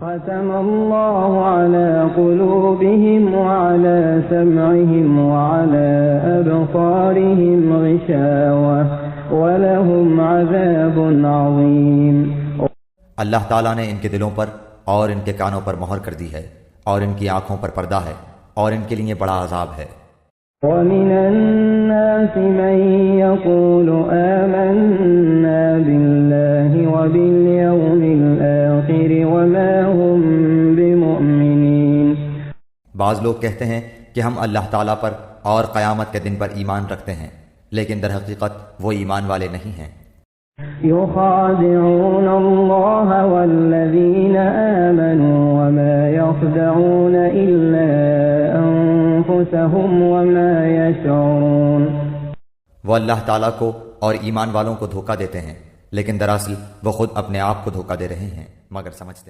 ख़तमल्लाहु अला क़ुलूबिहिम व अला समइहिम व अला अबसारिहिम ग़िशावह व लहुम अज़ाबुन अज़ीम। अल्लाह ताला ने इनके दिलों पर और इनके कानों पर मोहर कर दी है और इनकी आंखों पर पर्दा है और इनके लिए बड़ा अज़ाब है। वमिनन नासि मन यक़ूलु आमन्ना बिल्लाहि व बिल यौमिल आखिर व मा हुम बिमुमिनीन। बाज़ लोग कहते हैं कि हम अल्लाह ताला पर और क़यामत के दिन पर ईमान रखते हैं, लेकिन दर हकीकत वो ईमान वाले नहीं हैं। युख़ादिऊन अल्लाह वल्लज़ीना आमनू व मा यख़दऊन इल्ला अनफुसहुम व मा यशऊरून। वो अल्लाह ताला को और ईमान वालों को धोखा देते हैं, लेकिन दरअसल वो खुद अपने आप को धोखा दे रहे हैं, मगर समझते नहीं।